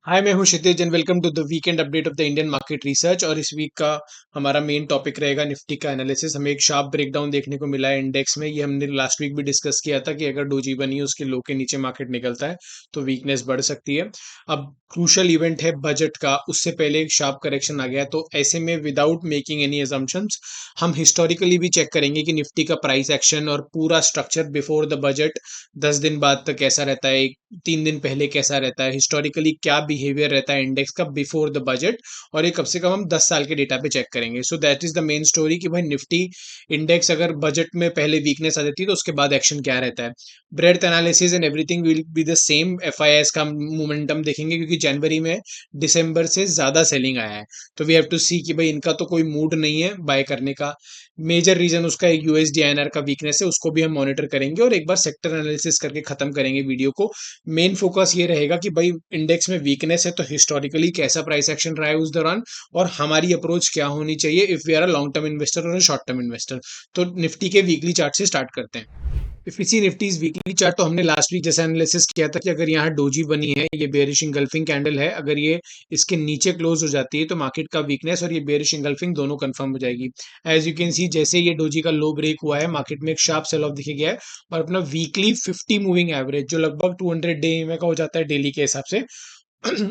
हाय, मैं हूँ Kshitij and welcome to the weekend update of the Indian market research. और इस वीक का हमारा मेन टॉपिक रहेगा निफ्टी का एनालिसिस। हमें एक शार्प ब्रेकडाउन देखने को मिला है इंडेक्स में। ये हमने लास्ट वीक भी डिस्कस किया था कि अगर डोजी बनी उसके लो के नीचे मार्केट निकलता है तो वीकनेस बढ़ सकती है। अब क्रूशल इवेंट है बजट का, उससे पहले एक शार्प करेक्शन आ गया, तो ऐसे में विदाउट मेकिंग एनी अजम्पशंस हम हिस्टोरिकली भी चेक करेंगे कि निफ्टी का प्राइस एक्शन और पूरा स्ट्रक्चर बिफोर द बजट 10 दिन बाद तक कैसा रहता है, 3 दिन पहले कैसा रहता है, हिस्टोरिकली क्या बिहेवियर रहता है इंडेक्स का बिफोर द बजट। और ये कम से कम हम 10 साल के डेटा पे चेक करेंगे। So that is the main story कि भाई निफ्टी इंडेक्स अगर बजट में पहले वीकनेस आ जाती है तो उसके बाद एक्शन क्या रहता है। Breadth analysis and everything will be the same. FIIs का मोमेंटम देखेंगे क्योंकि जनवरी में दिसंबर से ज्यादा सेलिंग आया है, तो वी हैव टू सी कि भाई इनका तो कोई मूड नहीं है बाय करने का। मेजर रीजन उसका एक यूएसडी आईएनआर का वीकनेस है, उसको भी हम मॉनिटर करेंगे और एक बार सेक्टर एनालिसिस करके खत्म करेंगे वीडियो को। मेन फोकस ये रहेगा कि भाई इंडेक्स में वीकनेस है तो हिस्टोरिकली कैसा प्राइस एक्शन रहा है उस दौरान, और हमारी अप्रोच क्या होनी चाहिए if we are a long term investor और शॉर्ट टर्म इन्वेस्टर। तो निफ्टी के वीकली चार्ट से स्टार्ट करते हैं। इफ इसी निफ्टीज वीकली चार्ट, तो हमने लास्ट वीक जैसा एनालिसिस किया था कि अगर यहाँ डोजी बनी है, ये बेरिश इंगल्फिंग कैंडल है, अगर ये इसके नीचे क्लोज हो जाती है तो मार्केट का वीकनेस और ये बेरिश इंगल्फिंग दोनों कंफर्म हो जाएगी। एज यू कैन सी, जैसे ये डोजी का लो ब्रेक हुआ है, मार्केट में एक शार्प सेल ऑफ दिखे गया है और अपना वीकली 50 मूविंग एवरेज जो लगभग 200 डे में का हो जाता है डेली के हिसाब से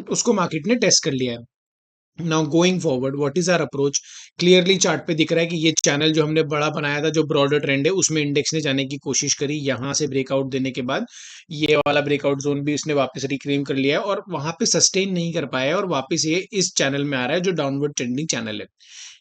उसको मार्केट ने टेस्ट कर लिया है। Now going forward what is our approach. Clearly chart पे दिख रहा है कि ये चैनल जो हमने बड़ा बनाया था, जो ब्रॉडर ट्रेंड है, उसमें इंडेक्स ने जाने की कोशिश करी। यहां से ब्रेकआउट देने के बाद ये वाला ब्रेकआउट जोन भी इसने वापस रिक्लेम कर लिया है और वहां पे सस्टेन नहीं कर पाया है और वापस ये इस चैनल में आ रहा है जो डाउनवर्ड ट्रेंडिंग चैनल है।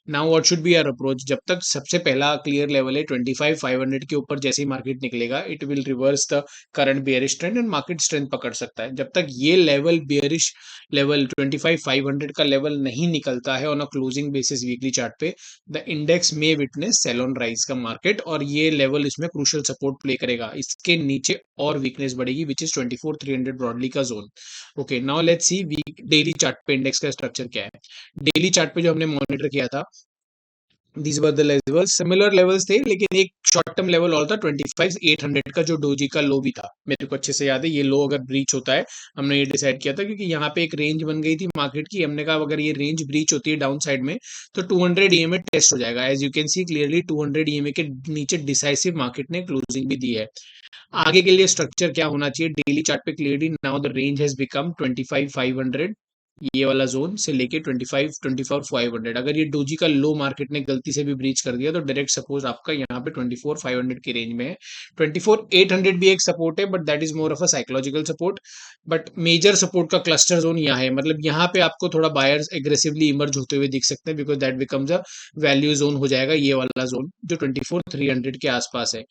Now what should be our approach. जब तक सबसे पहला क्लियर लेवल है 25,500 के ऊपर, जैसे ही मार्केट निकलेगा it will reverse the current bearish trend and market strength पकड़ सकता है। जब तक ये लेवल बेयरिश लेवल 25,500 का लेवल नहीं निकलता है on a closing basis weekly chart पे, द इंडेक्स में विटनेस सेल ऑन राइज का मार्केट, और ये लेवल इसमें क्रूशियल सपोर्ट प्ले करेगा। इसके नीचे और वीकनेस बढ़ेगी विच इज 24,300 ब्रॉडली का zone. Okay, now let's see week daily chart पे इंडेक्स का स्ट्रक्चर क्या है। डेली चार्ट पे जो हमने मॉनिटर किया था, these were the levels, similar levels थे, लेकिन एक शॉर्ट टर्म लेवल और था 25,800 का जो डोजी का लो भी था। मेरे को अच्छे से याद है, ये लो अगर ब्रीच होता है, हमने ये डिसाइड किया था क्योंकि यहाँ पे एक रेंज बन गई थी मार्केट की। हमने कहा अगर ये रेंज ब्रीच होती है डाउन साइड में तो 200 ईएमए टेस्ट हो जाएगा। As you can see clearly 200 EMA के नीचे डिसाइसिव मार्केट ने क्लोजिंग भी दी है। आगे के लिए स्ट्रक्चर क्या होना चाहिए डेली चार्ट पे, clearly now the range has become 25,500, ये वाला जोन से लेके 25,500। अगर ये डोजी का लो मार्केट ने गलती से भी ब्रीच कर दिया तो डायरेक्ट सपोज आपका यहाँ पे 24,500 की रेंज में है। 24,800 भी एक सपोर्ट है, but that is more of a psychological support. But major support का क्लस्टर जोन यहाँ है, मतलब यहाँ पे आपको थोड़ा बायर्स एग्रेसिवली इमर्ज होते हुए दिख सकते हैं because that becomes a value zone हो जाएगा, ये वाला जोन जो 24,300 के आसपास है।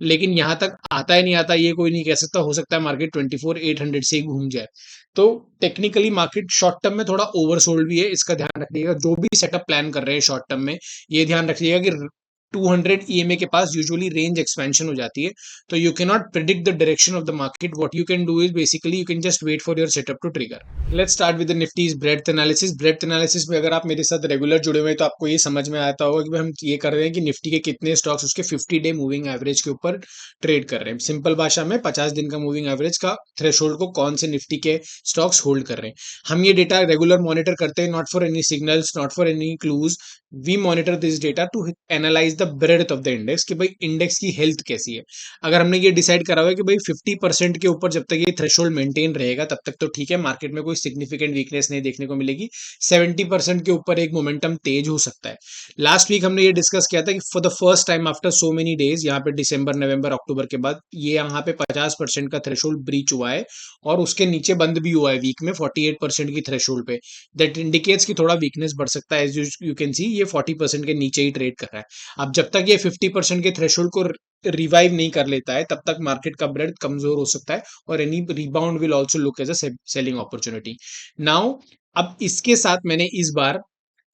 लेकिन यहाँ तक आता है नहीं आता ये कोई नहीं कह सकता, हो सकता है मार्केट 24,800 से ही घूम जाए। तो टेक्निकली मार्केट शॉर्ट टर्म में थोड़ा ओवरसोल्ड भी है, इसका ध्यान रखिएगा। जो भी सेटअप प्लान कर रहे हैं शॉर्ट टर्म में, ये ध्यान रखिएगा कि 200 ईएमए के पास यूजुअली रेंज एक्सपेंशन हो जाती है, तो you can not predict the direction of the market. What you can do is basically you can just wait for your setup to trigger. Let's start with the Nifty's breadth analysis. Breadth analysis में अगर आप मेरे साथ regular जुड़े हुए हैं तो आपको ये समझ में आता होगा कि हम ये कर रहे हैं कि निफ्टी के कितने स्टॉक्स उसके 50 डे मूविंग एवरेज के ऊपर ट्रेड कर रहे हैं। सिंपल भाषा में 50 दिन का मूविंग एवरेज का थ्रेशोल्ड को कौन से निफ्टी के स्टॉक्स होल्ड कर रहे हैं। हम ये डेटा रेगुलर मॉनिटर करते हैं, not for any signals, not for any clues. We monitor this data to analyse the breadth of the index कि भाई इंडेक्स की हेल्थ कैसी है। अगर हमने ये डिसाइड करा हुआ है कि भाई 50% के ऊपर जब तक ये थ्रेशोल्ड मेंटेन रहेगा तब तक तो ठीक है, मार्केट में कोई सिग्निफिकेंट वीकनेस नहीं देखने को मिलेगी। 70% के ऊपर एक मोमेंटम तेज हो सकता है। लास्ट वीक हमने ये डिस्कस किया था कि for the first time after so many days, यहाँ पे दिसंबर नवंबर अक्टूबर के बाद ये यहाँ पे 50% का थ्रेशोल्ड ब्रीच हुआ है और उसके नीचे बंद भी हुआ है वीक में 48% की थ्रेशोल्ड पे। दैट इंडिकेट्स कि थोड़ा वीकनेस बढ़ सकता है। एज यू कैन सी ये 40% के नीचे ही ट्रेड कर रहा है। अब जब तक ये 50% के थ्रेशोल्ड को रिवाइव नहीं कर लेता है तब तक मार्केट का ब्रेड कमजोर हो सकता है और any rebound will also look as a selling opportunity. Now अब इसके साथ मैंने इस बार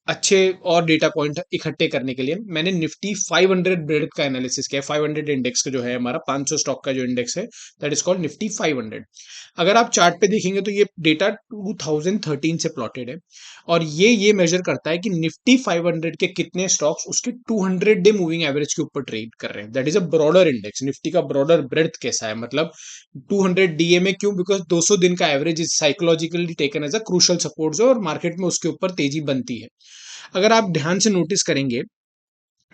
अच्छे और डेटा पॉइंट इकट्ठे करने के लिए मैंने निफ्टी 500 ब्रेड का एनालिसिस किया। 500 इंडेक्स का जो है हमारा 500 स्टॉक का जो इंडेक्स है, दैट इज कॉल्ड निफ्टी 500। अगर आप चार्ट पे देखेंगे तो ये डेटा 2013 से प्लॉटेड है, और ये मेजर करता है कि निफ्टी 500 के कितने स्टॉक्स उसके 200 डे मूविंग एवरेज के ऊपर ट्रेड कर रहे हैं। That is a broader index. Nifty का ब्रॉडर ब्रेड्थ कैसा है, मतलब 200 डीए में क्यों, बिकॉज 200 दिन का average is psychologically taken as a crucial support, और मार्केट में उसके ऊपर तेजी बनती है। अगर आप ध्यान से नोटिस करेंगे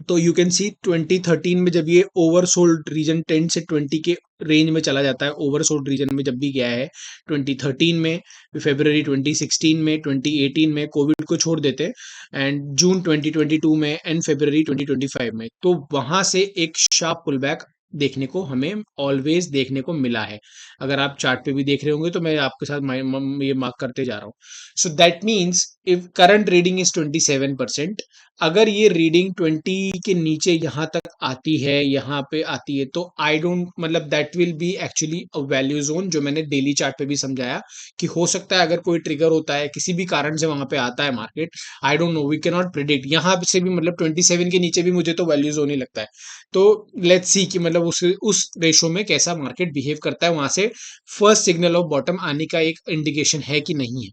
तो यू कैन सी 2013 में जब ये ओवरसोल्ड रीजन 10 से 20 के रेंज में चला जाता है, ओवरसोल्ड रीजन में जब भी गया है 2013 में, फरवरी 2016 में, 2018 में, कोविड को छोड़ देते हैं, एंड जून 2022 में, एंड फरवरी 2025 में, तो वहां से एक शार्प पुल बैक देखने को हमें ऑलवेज देखने को मिला है। अगर आप चार्ट पे भी देख रहे होंगे तो मैं आपके साथ ये मार्क करते जा रहा हूँ। So that means if current reading is 27%, अगर ये रीडिंग 20 के नीचे यहाँ तक आती है, यहाँ पे आती है, तो आई डोंट, मतलब that will be actually a value zone, जो मैंने डेली चार्ट पे भी समझाया कि हो सकता है अगर कोई ट्रिगर होता है किसी भी कारण से वहां पे आता है market, I don't know, we can not predict. यहाँ से भी मतलब 27 के नीचे भी मुझे तो वैल्यू जोन ही लगता है। तो लेट्स सी कि मतलब उस रेशो में कैसा मार्केट बिहेव करता है, वहां से फर्स्ट सिग्नल ऑफ बॉटम आने का एक इंडिकेशन है कि नहीं है।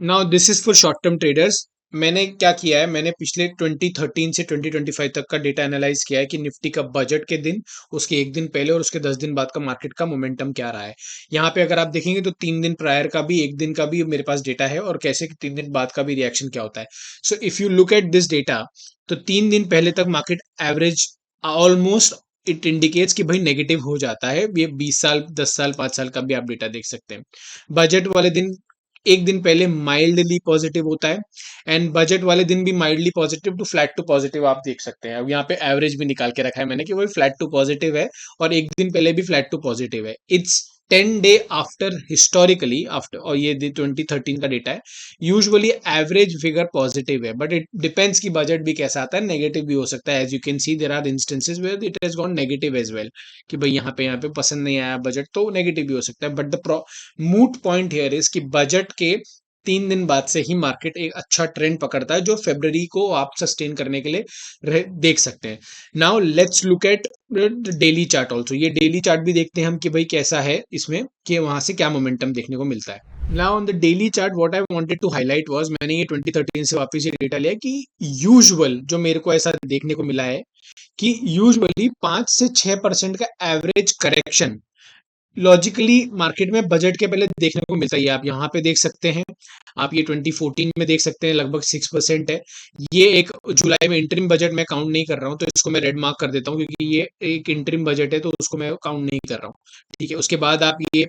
Now this is for short term traders. मैंने क्या किया है, मैंने पिछले 2013 से 2025 तक का डेटा एनालाइज किया है कि निफ्टी का बजट के दिन, उसके एक दिन पहले और उसके 10 दिन बाद का मार्केट का मोमेंटम क्या रहा है। यहाँ पे अगर आप देखेंगे तो 3 दिन प्रायर का भी, एक दिन का भी मेरे पास डेटा है, और कैसे कि 3 दिन बाद का भी रिएक्शन क्या होता है। So if you look at this data, तो 3 दिन पहले तक market average almost it indicates कि भाई नेगेटिव हो जाता है। ये 20 साल, 10 साल, 5 साल का भी आप डेटा देख सकते हैं। बजट वाले दिन एक दिन पहले माइल्डली पॉजिटिव होता है, एंड बजट वाले दिन भी mildly positive to flat to positive आप देख सकते हैं। अब यहाँ पे एवरेज भी निकाल के रखा है मैंने कि वही फ्लैट टू पॉजिटिव है, और एक दिन पहले भी फ्लैट टू पॉजिटिव है। It's 10 day after, historically after, और ये 2013 का डेटा है। यूजुअली एवरेज फिगर पॉजिटिव है, बट इट डिपेंड्स कि बजट भी कैसा आता है, नेगेटिव भी हो सकता है। As you can see there are instances where it has gone negative as well, कि भाई यहाँ पे पसंद नहीं आया बजट, तो नेगेटिव भी हो सकता है। But the moot point here is कि बजट के 3 दिन बाद से ही मार्केट एक अच्छा ट्रेंड पकड़ता है, जो फेब्रवरी को आप सस्टेन करने के लिए देख सकते हैं। Now let's look at daily chart also. ये डेली चार्ट भी देखते हैं हम कि भाई कैसा है इसमें, कि वहां से क्या मोमेंटम देखने को मिलता है। Now on the daily chart what I wanted to highlight was, मैंने ये 2013 से वापस ये डेटा लिया कि यूजुअल जो मेरे को ऐसा देखने को मिला है कि यूजुअली 5 से 6% का एवरेज करेक्शन लॉजिकली मार्केट में बजट के पहले देखने को मिलता है। आप यहाँ पे देख सकते हैं, आप ये 2014 में देख सकते हैं, लगभग 6% है। ये एक जुलाई में इंटरिम बजट मैं काउंट नहीं कर रहा हूँ, तो इसको मैं रेड मार्क कर देता हूँ, क्योंकि ये एक इंटरिम बजट है, तो उसको मैं काउंट नहीं कर रहा हूँ। ठीक है, उसके बाद आप ये,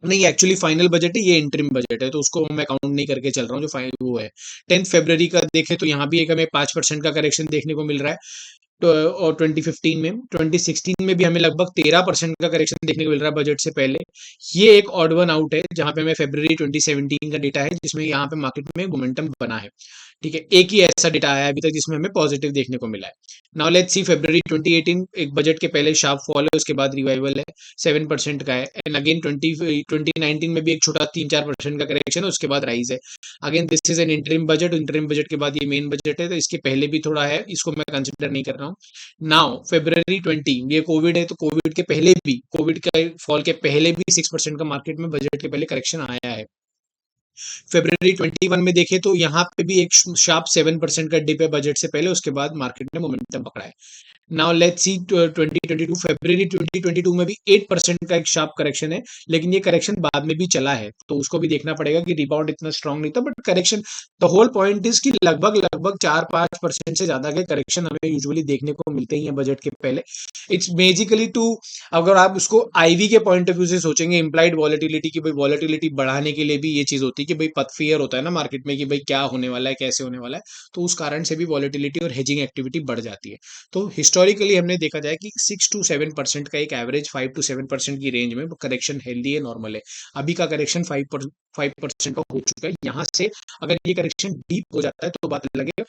नहीं एक्चुअली फाइनल बजट है, ये इंटरिम बजट है, तो उसको मैं काउंट नहीं करके चल रहा हूँ। जो फाइनल वो है 10 फरवरी का देखें तो यहाँ भी एक हमें 5% का करेक्शन देखने को मिल रहा है। और 2015 में, 2016 में भी हमें लगभग 13% का करेक्शन देखने को मिल रहा है बजट से पहले। ये एक ऑड वन आउट है, जहां पे हमें फरवरी 2017 का डेटा है, जिसमें यहाँ पे मार्केट में मोमेंटम बना है। ठीक है, एक ही ऐसा डेटा आया है अभी तक जिसमें हमें पॉजिटिव देखने को मिला है। नाउ लेट्स सी फरवरी 2018, एक बजट के पहले शार्प फॉल है, उसके बाद रिवाइवल है, 7% का है। एंड अगेन 2019 में भी एक छोटा 3-4% का करेक्शन है, उसके बाद राइज है। Again this is an interim budget, interim budget के बाद ये मेन बजट है, तो इसके पहले भी थोड़ा है, इसको मैं कंसिडर नहीं कर रहा हूँ। नाउ फरवरी 20, ये कोविड है, तो कोविड के पहले भी, कोविड के फॉल के पहले भी 6% का मार्केट में बजट के पहले करेक्शन आया है। फरवरी 21 में देखें तो यहाँ पे भी एक शार्प 7% का डिप है बजट से पहले, उसके बाद मार्केट ने मोमेंटम पकड़ा है। नाउ लेट्स सी 2022, फरवरी 2022 में भी 8% का एक शार्प करेक्शन है, लेकिन ये करेक्शन बाद में भी चला है, तो उसको भी देखना पड़ेगा कि रिबाउंड इतना स्ट्रांग नहीं था, but correction, the whole point is कि लगभग लगभग 4-5% से ज्यादा के करेक्शन हमें यूजुअली देखने को मिलते ही हैं बजट के पहले। इट्स बेसिकली टू, अगर आप उसको आईवी के पॉइंट ऑफ व्यू से सोचेंगे, इंप्लाइड वॉलेटिलिटी की, भाई वॉलेटिलिटी बढ़ाने के लिए भी ये चीज होती है कि भाई पथ फियर होता है ना मार्केट में कि भाई क्या होने वाला है, कैसे होने वाला है, तो उस कारण से भी वॉलेटिलिटी और हेजिंग एक्टिविटी बढ़ जाती है। तो हिस्टोरिकली हमने देखा जाए कि 6 to 7% का एक एवरेज 5 to 7% की रेंज में करेक्शन हेल्दी है, नॉर्मल है। अभी का करेक्शन 5% का हो चुका है। यहाँ से अगर ये करेक्शन डीप हो जाता है तो बात अलग है।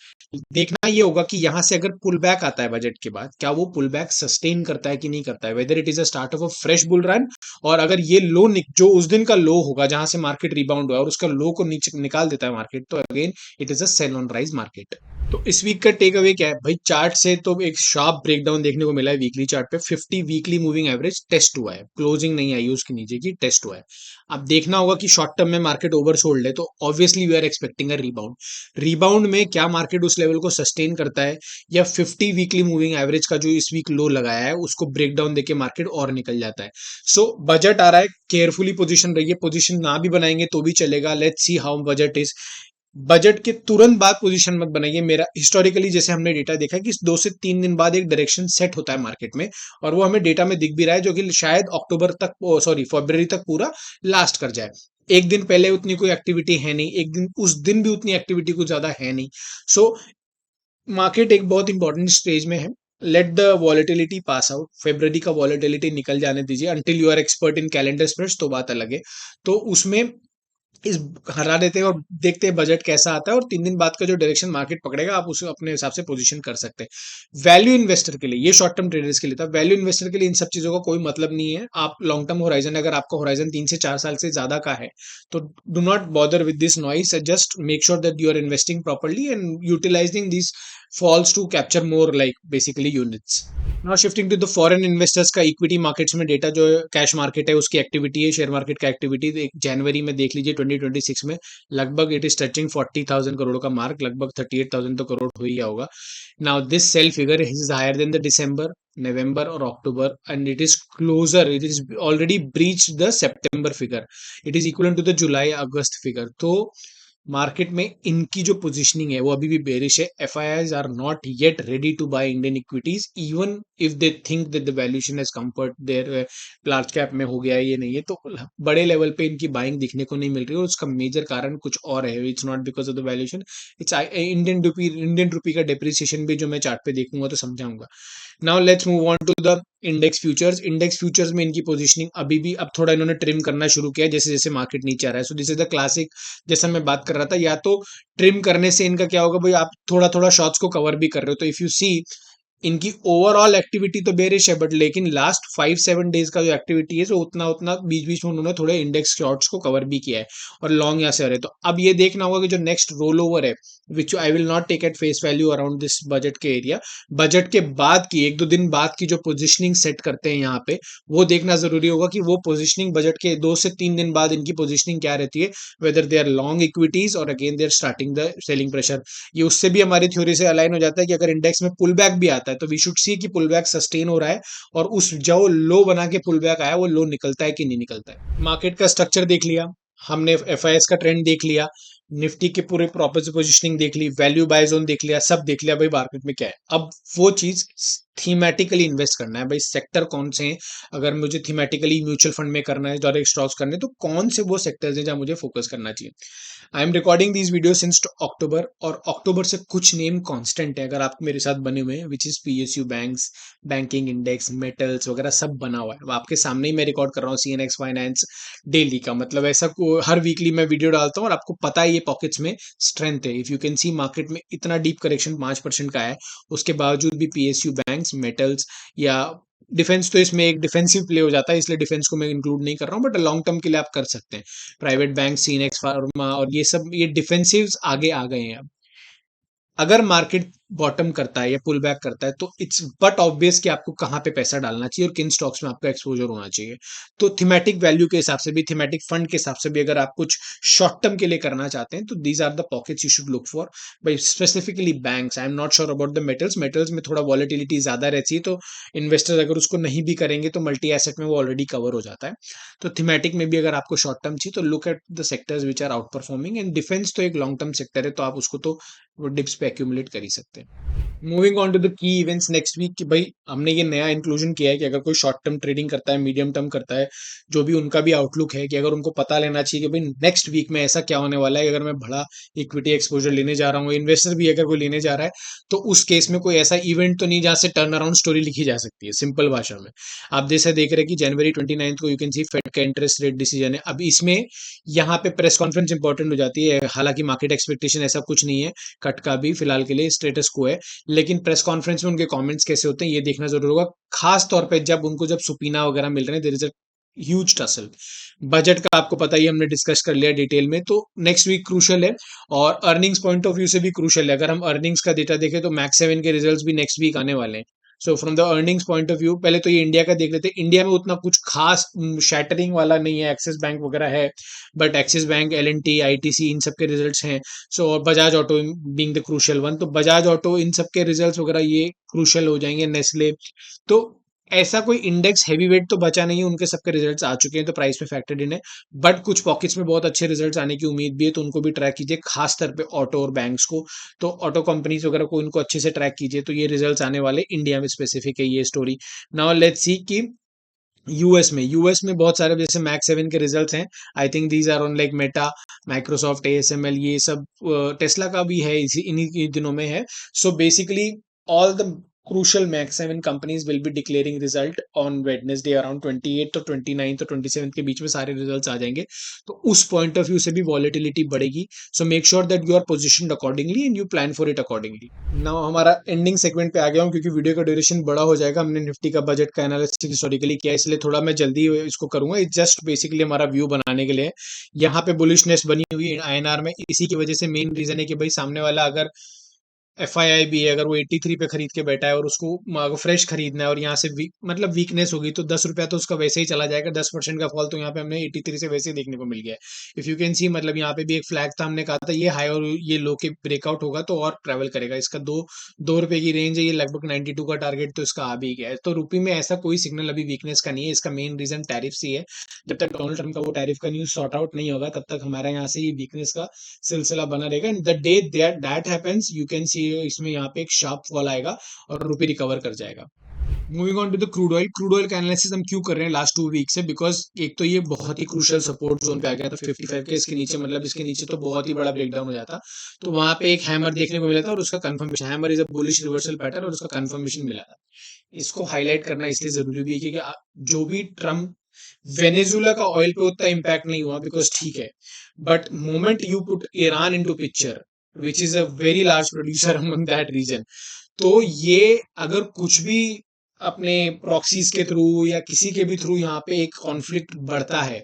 देखना ये होगा कि यहाँ से अगर पुल बैक आता है बजट के बाद, क्या वो पुल बैक सस्टेन करता है कि नहीं करता है, whether it is a start of a fresh bull run, और अगर ये लो जो उस दिन का लो होगा जहां से मार्केट रिबाउंड हुआ और उसका लो को नीचे निकाल देता है मार्केट, तो again it is a sell on rise market. तो इस वीक का टेक अवे क्या है भाई? चार्ट से तो एक शार्प ब्रेकडाउन देखने को मिला है। वीकली चार्ट पे 50 वीकली मूविंग एवरेज टेस्ट हुआ है, क्लोजिंग नहीं आई उसके नीचे की, टेस्ट हुआ है। अब देखना होगा कि शॉर्ट टर्म में मार्केट ओवरसोल्ड है तो obviously we are expecting a rebound. Rebound में क्या मार्केट उस लेवल को सस्टेन करता है, या 50 वीकली मूविंग एवरेज का जो इस वीक लो लगाया है उसको ब्रेकडाउन देके मार्केट और निकल जाता है। सो बजट आ रहा है, केयरफुली पोजीशन रहिए। पोजीशन ना भी बनाएंगे तो भी चलेगा, let's see how budget is. Budget के तुरंत बाद पोजीशन मत बनाइए। मेरा हिस्टोरिकली जैसे हमने डेटा देखा है कि 2 से 3 दिन बाद एक डायरेक्शन सेट होता है मार्केट में, और वो हमें डेटा में दिख भी रहा है, जो कि शायद अक्टूबर तक, सॉरी फरवरी तक पूरा लास्ट कर जाए। एक दिन पहले उतनी कोई एक्टिविटी है नहीं, एक दिन उस दिन भी उतनी एक्टिविटी कुछ ज्यादा है नहीं। सो मार्केट एक बहुत इंपॉर्टेंट स्टेज में है। Let the volatility pass out. February का वॉलेटिलिटी निकल जाने दीजिए, until you are expert in calendar spreads तो बात अलग है। तो उसमें इस हरा देते हैं और देखते हैं बजट कैसा आता है, और 3 दिन बाद का जो डायरेक्शन मार्केट पकड़ेगा आप उसे अपने हिसाब से पोजीशन कर सकते हैं। वैल्यू इन्वेस्टर के लिए, ये शॉर्ट टर्म ट्रेडर्स के लिए था, वैल्यू इन्वेस्टर के लिए इन सब चीजों का कोई मतलब नहीं है। आप लॉन्ग टर्म होराइजन, अगर आपका होराइजन 3 से 4 साल से ज्यादा का है तो do not bother with this noise, just make sure that you are investing properly and utilising this falls to capture more like basically units. Now shifting to the foreign investors का equity markets में data, जो cash market है उसकी activity है, share market का activity एक जनवरी में देख लीजिए 2026 में लगभग इट इज टचिंग 40,000 करोड़ का मार्क, लगभग 38,000 तो करोड़ हो ही गया होगा। Now this sale figure is higher than the December, November और October, and it is closer, it is already breach the September figure, it is equal to the July August figure. तो market में इनकी जो positioning है वो अभी भी bearish है। FIIs are not yet ready to buy Indian equities, even if they think that the valuation has comfort there large cap में हो गया है, ये नहीं है, तो बड़े लेवल पे इनकी बाइंग दिखने को नहीं मिल रही है, और उसका मेजर कारण कुछ और है। It's not because of the valuation, it's Indian rupee का डेप्रिसिएशन भी जो मैं चार्ट पे देखूंगा तो समझाऊंगा। Now let's move on to the index futures. Index futures में इनकी पोजीशनिंग अभी भी, अब थोड़ा इन्होंने ट्रिम करना शुरू किया जैसे जैसे मार्केट नीचे आ रहा है। So this is the classic, जैसा मैं बात कर रहा था, या तो ट्रिम करने से इनका क्या होगा भाई, आप थोड़ा थोड़ा शॉर्ट्स को कवर भी कर रहे हो। तो इफ यू सी इनकी ओवरऑल एक्टिविटी तो बेरिश है, बट लेकिन लास्ट 5-7 डेज का जो एक्टिविटी है तो उतना उतना बीच बीच में उन्होंने थोड़े इंडेक्स शॉर्ट्स को कवर भी किया है, और लॉन्ग यहाँ से आ रहे। तो अब ये देखना होगा कि जो नेक्स्ट रोल ओवर है, which I will not take at face value around this budget के एरिया, बजट के बाद की 1-2 दिन बाद की जो पोजिशनिंग सेट करते हैं यहाँ पे, वो देखना जरूरी होगा कि वो पोजिशनिंग बजट के 2 से 3 दिन बाद इनकी पोजिशनिंग क्या रहती है, whether they are long equities और again they are starting the selling pressure. ये उससे भी हमारी थ्योरी से अलाइन हो जाता है कि अगर इंडेक्स में पुल बैक भी आता है तो वी शुड सी कि पुल बैक सस्टेन हो रहा है, और उस जो लो बना के पुल बैक आया वो लो निकलता है कि नहीं निकलता है। मार्केट का स्ट्रक्चर देख लिया हमने, एफआईएस का ट्रेंड देख लिया, निफ्टी के पूरे प्रॉपर पोजिशनिंग देख ली, वैल्यू बाय जोन देख लिया, सब देख लिया भाई मार्केट में क्या है। अब वो चीज थीमेटिकली इन्वेस्ट करना है भाई, सेक्टर कौन से हैं। अगर मुझे थीमेटिकली म्यूचुअल फंड में करना है, डायरेक्ट स्टॉक्स करने हैं, तो कौन से वो सेक्टर्स हैं जहां मुझे फोकस करना चाहिए। I am recording these video since अक्टूबर, और अक्टूबर से कुछ नेम कांस्टेंट है अगर आप मेरे साथ बने हुए हैं, which is PSU banks, banking index, metals वगैरह सब बना हुआ है। अब आपके सामने ही मैं रिकॉर्ड कर रहा हूँ सीएनएक्स फाइनेंस डेली का, मतलब ऐसा हर वीकली मैं वीडियो डालता हूँ और आपको पता है ये पॉकेट्स में स्ट्रेंथ है। If you can C market में इतना डीप करेक्शन 5% का है, उसके बावजूद भी पीएसयू बैंक्स, मेटल्स या डिफेंस, तो इसमें एक डिफेंसिव प्ले हो जाता है, इसलिए डिफेंस को मैं इंक्लूड नहीं कर रहा हूँ, बट लॉन्ग टर्म के लिए आप कर सकते हैं। प्राइवेट बैंक, सीनेक्स फार्मा और ये सब, ये डिफेंसिव्स आगे आ गए हैं अब। अगर मार्केट बॉटम करता है या पुल बैक करता है तो इट्स बट ऑब्वियस कि आपको कहाँ पे पैसा डालना चाहिए और किन स्टॉक्स में आपका एक्सपोजर होना चाहिए। तो थीमेटिक वैल्यू के हिसाब से भी, थीमेटिक फंड के हिसाब से भी, अगर आप कुछ शॉर्ट टर्म के लिए करना चाहते हैं तो these are the pockets you should look for buy, specifically banks. I am not sure about the metals, metals में थोड़ा वॉलेटिलिटी ज्यादा रहती है, तो इन्वेस्टर्स अगर उसको नहीं भी करेंगे तो मल्टी एसेट में वो ऑलरेडी कवर हो जाता है। तो थीमेटिक में भी अगर आपको शॉर्ट टर्म चाहिए तो look at the sectors which are outperforming, and defence तो एक लॉन्ग टर्म सेक्टर है तो आप उसको तो वो डिप्स पे एक्यूमुलेट कर ही सकते हैं। Moving on to the key events next week कि भाई हमने ये नया इंक्लूजन किया है कि अगर कोई शॉर्ट टर्म ट्रेडिंग करता है, मीडियम टर्म करता है, जो भी उनका भी आउटलुक है, कि अगर उनको पता लेना चाहिए कि भाई नेक्स्ट वीक में ऐसा क्या होने वाला है, अगर मैं बड़ा इक्विटी एक्सपोजर लेने जा रहा हूँ, इन्वेस्टर भी अगर कोई लेने जा रहा है, तो उस केस में कोई ऐसा इवेंट तो नहीं जहां से टर्न अराउंड स्टोरी लिखी जा सकती है। सिंपल भाषा में आप जैसे देख रहे हैं कि जनवरी 29 को यू कैन सी फेड का इंटरेस्ट रेट डिसीजन है। अब इसमें यहाँ पे प्रेस कॉन्फ्रेंस इंपॉर्टेंट हो जाती है, हालांकि मार्केट एक्सपेक्टेशन ऐसा कुछ नहीं है, कट का भी फिलहाल के लिए स्टेटस को है, लेकिन प्रेस कॉन्फ्रेंस में उनके कमेंट्स कैसे होते हैं ये देखना जरूर होगा, खास तौर पे जब सुपीना वगैरह मिल रहे हैं, there is a huge tussle. Budget का आपको पता ही है, हमने डिस्कस कर लिया डिटेल में, तो नेक्स्ट वीक क्रूशल है और अर्निंग्स पॉइंट ऑफ व्यू से भी क्रूशल है। अगर हम अर्निंग्स का डेटा देखें तो मैक्स 7 के रिजल्ट्स भी नेक्स्ट वीक आने वाले हैं। So from the earnings point of view पहले तो ये इंडिया का देख लेते हैं। इंडिया में उतना कुछ खास शैटरिंग वाला नहीं है, एक्सिस बैंक वगैरह है, but axis bank, L&T, ITC इन सब के रिजल्ट्स हैं। सो और Bajaj auto being the crucial one, तो बजाज ऑटो इन सब के रिजल्ट्स वगैरह ये क्रूशियल हो जाएंगे, नेस्ले। तो ऐसा कोई इंडेक्स हैवी वेट तो बचा नहीं है, उनके सबके रिजल्ट्स आ चुके हैं तो प्राइस में फैक्टर्ड इन है, बट कुछ पॉकेट्स में बहुत अच्छे रिजल्ट्स आने की उम्मीद भी है, तो उनको भी ट्रैक कीजिए, खास तौर पे ऑटो और बैंक्स को। तो ऑटो कंपनीज वगैरह को इनको अच्छे से ट्रैक कीजिए, तो ये रिजल्ट्स आने वाले इंडिया में स्पेसिफिक है ये स्टोरी। नाउ लेट्स सी कि यूएस में बहुत सारे जैसे मैक्स 7 के रिजल्ट्स हैं। I think these are on like Meta, Microsoft, ASML, ये सब, टेस्ला का भी है, इसी इन्हीं दिनों में है। So basically all the crucial Max 7 companies will be declaring result on Wednesday around 28th और 29th और 27th के बीच में सारे रिजल्ट्स आ जाएंगे, तो उस पॉइंट ऑफ व्यू से भी वॉलेटिलिटी बढ़ेगी। So make sure that you are positioned accordingly and you plan for it accordingly. Now हमारा एंडिंग सेगमेंट पे आ गया हूँ, क्योंकि वीडियो का ड्यूरेशन बड़ा हो जाएगा। हमने निफ्टी का बजट का एनालिसिस हिस्टोरिकली किया, इसलिए थोड़ा मैं जल्दी इसको करूंगा। जस्ट बेसिकली हमारा व्यू बनाने के लिए यहाँ पे बुलिशनेस बनी हुई है INR में, इसी की वजह से मेन रीजन है कि भाई सामने वाला अगर FII भी है, अगर वो 83 पे खरीद के बैठा है और उसको फ्रेश खरीदना है और यहाँ से मतलब वीकनेस होगी, तो 10 रुपया तो उसका वैसे ही चला जाएगा। 10% का फॉल तो यहाँ पे हमने 83 से वैसे ही देखने को मिल गया है। इफ यू कैन सी, मतलब यहाँ पे भी एक फ्लैग था, हमने कहा था ये हाई और ये लो के ब्रेकआउट होगा तो और ट्रेवल करेगा। इसका दो रुपए की रेंज है, ये लगभग 92 का टारगेट तो इसका आ भी गया है। तो रुपये में ऐसा कोई सिग्नल अभी वीकनेस का नहीं है, इसका मेन रीजन टैरिफ ही है। जब तक डोनाल्ड ट्रम्प का वो टैरिफ का न्यूज सॉर्ट आउट नहीं होगा, तब तक हमारे यहाँ से ये वीकनेस का सिलसिला बना रहेगा। And the day that happens, you can सी इसमें यहाँ पे एक शार्प फॉल आएगा और रुपये रिकवर कर जाएगा। Moving on to the crude oil का एनालिसिस हम क्यों कर रहे हैं लास्ट 2 वीक से, बिकॉज एक तो ये बहुत ही क्रूशियल सपोर्ट जोन पे आ गया था 55 के, इसके नीचे, मतलब इसके नीचे तो बहुत ही बड़ा ब्रेकडाउन हो जाता, तो वहां पे एक हैमर देखने को मिला था और उसका confirmation, hammer is a bullish reversal pattern, और उसका कंफर्मेशन मिला था। इसको हाईलाइट करना इसलिए जरूरी भी है क्योंकि जो भी ट्रम्प, वेनेजुला का ऑयल पे उतना इम्पैक्ट नहीं हुआ, बिकॉज ठीक है, but moment you put Iran into picture, which is a very large producer among that region, तो ये अगर कुछ भी अपने प्रॉक्सीज के थ्रू या किसी के भी थ्रू यहाँ पे एक कॉन्फ्लिक्ट बढ़ता है,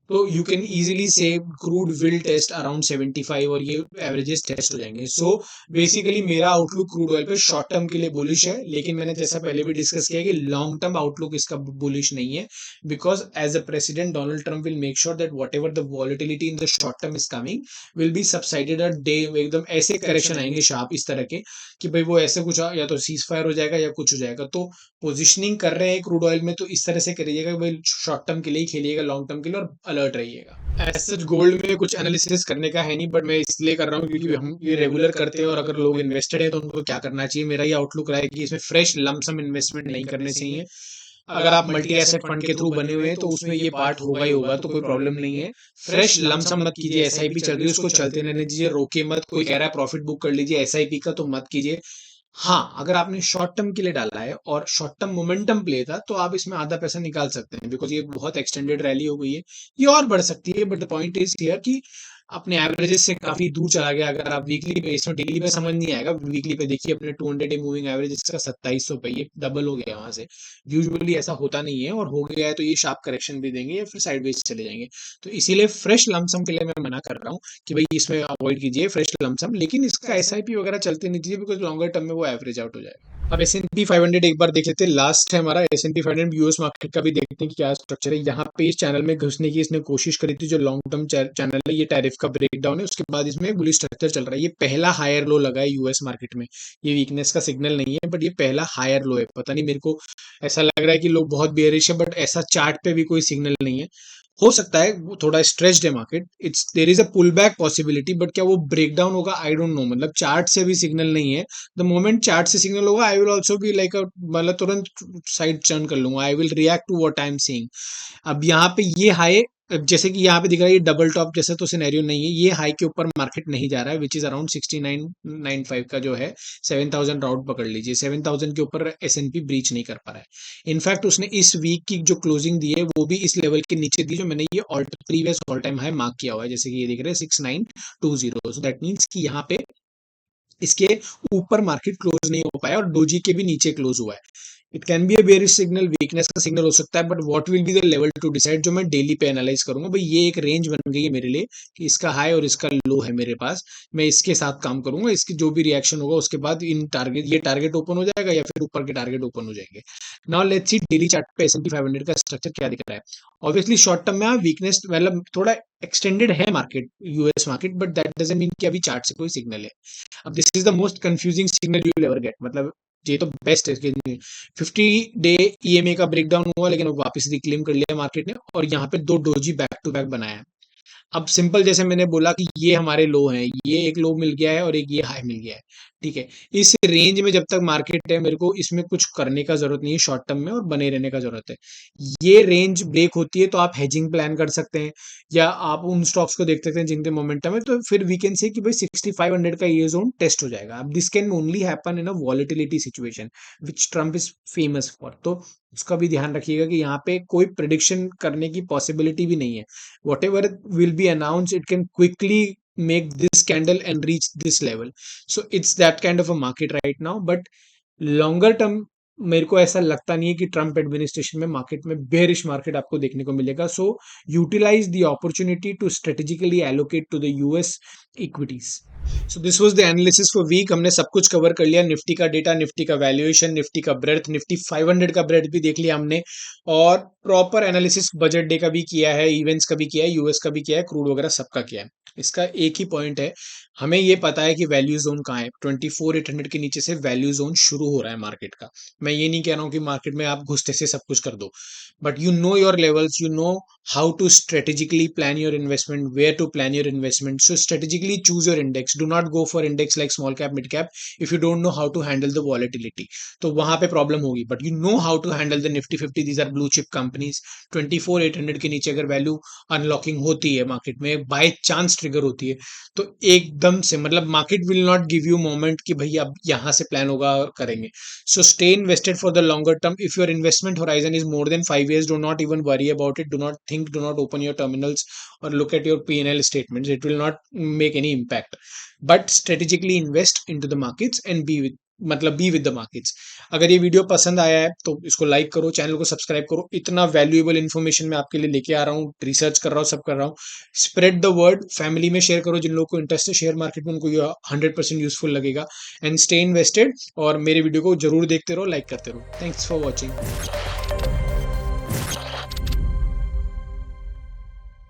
तो यू कैन इजीली से क्रूड विल टेस्ट अराउंड 75 और ये एवरेजेस टेस्ट हो जाएंगे। सो बेसिकली मेरा आउटलुक क्रूड ऑयल पे शॉर्ट टर्म के लिए बुलिश है, लेकिन मैंने जैसा पहले भी डिस्कस किया कि लॉन्ग टर्म आउटलुक इसका बुलिश नहीं है, because as a president Donald Trump will make sure that whatever the volatility in the short term is coming will be subsided a day, एकदम ऐसे करेक्शन आएंगे sharp इस तरह के कि भाई वो ऐसे कुछ या तो सीज फायर हो जाएगा या कुछ हो जाएगा। तो पोजिशनिंग कर रहे हैं क्रूड ऑयल में तो इस तरह से करिएगा कि भाई शॉर्ट टर्म के लिए ही खेलिएगा, लॉन्ग टर्म के लिए और अलर्ट रहिएगा। एज सच गोल्ड में कुछ एनालिसिस करने का है नहीं, बट मैं इसलिए कर रहा हूँ क्योंकि हम ये रेगुलर करते हैं और अगर लोग इन्वेस्टेड है तो उनको क्या करना चाहिए। मेरा ये आउटलुक रहा है कि इसमें फ्रेश लमसम इन्वेस्टमेंट नहीं करने चाहिए। अगर आप मल्टी एसेट फंड के थ्रू बने हुए हैं तो उसमें ये पार्ट होगा ही होगा, तो कोई प्रॉब्लम नहीं है। फ्रेश लमसम मत कीजिए, SIP चल रही है उसको चलते रहने दीजिए, रोके मत। कोई कह रहा है प्रॉफिट बुक कर लीजिए SIP का, तो मत कीजिए। हाँ, अगर आपने शॉर्ट टर्म के लिए डाला है और शॉर्ट टर्म मोमेंटम प्ले था, तो आप इसमें आधा पैसा निकाल सकते हैं, बिकॉज ये बहुत एक्सटेंडेड रैली हो गई है, ये और बढ़ सकती है, but the point is here कि अपने एवरेजेस से काफी दूर चला गया। अगर आप वीकली पे, इसमें डेली पे समझ नहीं आएगा, वीकली पे देखिए अपने 200 डे मूविंग एवरेज इसका 2700 पे, ये डबल हो गया वहां से। यूजुअली ऐसा होता नहीं है, और हो गया है तो ये शार्प करेक्शन भी देंगे या फिर साइडवेज चले जाएंगे। तो इसीलिए फ्रेश लमसम के लिए मैं मना कर रहा हूँ कि भाई इसमें अवॉइड कीजिए फ्रेश लमसम, लेकिन इसका SIP वगैरह चलते नहीं दीजिए, बिकॉज लॉन्गर टर्म में वो एवरेज आउट हो जाएगा। अब S&P 500 एक बार देख लेते हैं, लास्ट है हमारा S&P 500 यूएस मार्केट का भी देखते हैं कि क्या स्ट्रक्चर है। यहाँ पे इस चैनल में घुसने की इसने कोशिश करी थी, जो लॉन्ग टर्म चैनल है, ये टैरिफ का ब्रेकडाउन है, उसके बाद इसमें बुलिश स्ट्रक्चर चल रहा है। ये पहला हायर लो लगा है यूएस मार्केट में, ये वीकनेस का सिग्नल नहीं है, बट ये पहला हायर लो है। पता नहीं, मेरे को ऐसा लग रहा है कि लोग बहुत बेयरिश है, बट ऐसा चार्ट पे भी कोई सिग्नल नहीं है। हो सकता है वो थोड़ा स्ट्रेच्ड है market, it's there is a pull back possibility, but क्या वो ब्रेक डाउन होगा आई डोंट नो। मतलब चार्ट से अभी सिग्नल नहीं है, द मोमेंट चार्ट से सिग्नल होगा I will also be like a, मतलब तुरंत साइड टर्न कर लूंगा, I will react to what I am seeing. अब यहाँ पे ये हाई, जैसे कि यहाँ पे दिख रहा है ये डबल टॉप जैसा तो सिनेरियो नहीं है, ये हाई के ऊपर मार्केट नहीं जा रहा है, विच इज अराउंड 6995 का जो है 7000 राउट पकड़ लीजिए, 7000 के ऊपर S&P ब्रीच नहीं कर पा रहा है। इनफैक्ट उसने इस वीक की जो क्लोजिंग दी है वो भी इस लेवल के नीचे दी जो मैंने ये previous all time high mark किया हुआ है, जैसे कि ये दिख रहा है 6920। सो दैट मीन्स कि यहाँ पे इसके ऊपर मार्केट क्लोज नहीं हो पाया और डोजी के भी नीचे क्लोज हुआ है। It can be a bearish signal, weakness का सिग्नल हो सकता है, but what will be the level to decide, जो मैं डेली पे एनालाइज करूंगा भाई ये एक रेंज बन गई है मेरे लिए कि इसका हाई और इसका लो है मेरे पास, मैं इसके साथ काम करूंगा, इसकी जो भी रिएक्शन होगा उसके बाद इन टारगेट, ये टारगेट ओपन हो जाएगा या फिर ऊपर के टारगेट ओपन हो जाएंगे। Now let's C daily chart पे S&P 500 का स्ट्रक्चर क्या दिख रहा है। ऑब्वियसली शॉर्ट टर्म में वीकनेस मतलब थोड़ा एक्सटेंडेड है market, US market, but that doesn't mean कि अभी चार्ट से कोई सिग्नल है। अब this is the most confusing signal you will ever get, मतलब ये तो बेस्ट है कि 50 डे EMA का ब्रेकडाउन हुआ लेकिन वापस रिक्लेम कर लिया मार्केट ने, और यहाँ पे दो डोजी बैक टू बैक बनाया है। अब सिंपल जैसे मैंने बोला कि ये हमारे लो हैं, ये एक लो मिल गया है और एक ये हाई मिल गया है, ठीक है। इस रेंज में जब तक मार्केट है मेरे को इसमें कुछ करने का जरूरत नहीं है शॉर्ट टर्म में, और बने रहने का जरूरत है। ये रेंज ब्रेक होती है तो आप हेजिंग प्लान कर सकते हैं, या आप उन स्टॉक्स को देख सकते हैं जिनके मोमेंटम है, तो फिर वी कैन से कि भाई 6500 का ये जोन टेस्ट हो जाएगा। अब this can only happen in a volatility situation which Trump is famous for, तो उसका भी ध्यान रखिएगा कि यहाँ पे कोई प्रिडिक्शन करने की पॉसिबिलिटी भी नहीं है। whatever will be announced, it can quickly make this candle and reach this level. So it's that kind of a market right now, but longer term मेरे को ऐसा लगता नहीं है कि ट्रम्प एडमिनिस्ट्रेशन में मार्केट में बेरिश मार्केट आपको देखने को मिलेगा। So utilize the opportunity to strategically allocate to the US equities. So this was the analysis for week. हमने सब कुछ कवर कर लिया, निफ्टी का डेटा, निफ्टी का वैल्यूएशन, निफ्टी का ब्रेथ, निफ्टी 500 का ब्रेथ भी देख लिया हमने, और प्रॉपर एनालिसिस बजट डे का भी किया है, इवेंट्स का भी किया है, यूएस का भी किया है, क्रूड वगैरह सबका किया है। इसका एक ही पॉइंट है, हमें ये पता है कि वैल्यू जोन कहाँ है, 24,800 के नीचे से वैल्यू जोन शुरू हो रहा है मार्केट का। मैं ये नहीं कह रहा हूँ कि मार्केट में आप घुसते से सब कुछ कर दो, but you know your levels, you know how to strategically plan your investment, where to plan your investment. So strategically choose your index, do not go for index like small cap mid cap if you don't know how to handle the volatility, तो वहां पे problem होगी, but you know how to handle the Nifty 50, these are blue chip companies. 24,800 के नीचे अगर value unlocking होती है market में, बाय चांस ट्रिगर होती है, तो एकदम से मतलब market will not give you moment कि भैया अब यहां से प्लान होगा करेंगे। So stay invested for the longer term. If your investment horizon is more than 5 years, do not even worry about it. Do not think, do not open your terminals or look at your P&L statements. It will not make any impact. But strategically invest into the markets and be with the markets. अगर ये video पसंद आया है तो इसको like करो, channel को subscribe करो। इतना वैल्यूएबल इन्फॉर्मेशन मैं आपके लिए लेके आ रहा हूँ, रिसर्च कर रहा हूँ, सब कर रहा हूँ। स्प्रेड द वर्ड, फैमिली में शेयर करो, जिन लोगों को इंटरेस्ट है शेयर मार्केट में उनको ये 100% यूजफुल लगेगा। एंड स्टे इन्वेस्टेड, और मेरे वीडियो को जरूर देखते रहो, लाइक करते रहो। Thanks for watching.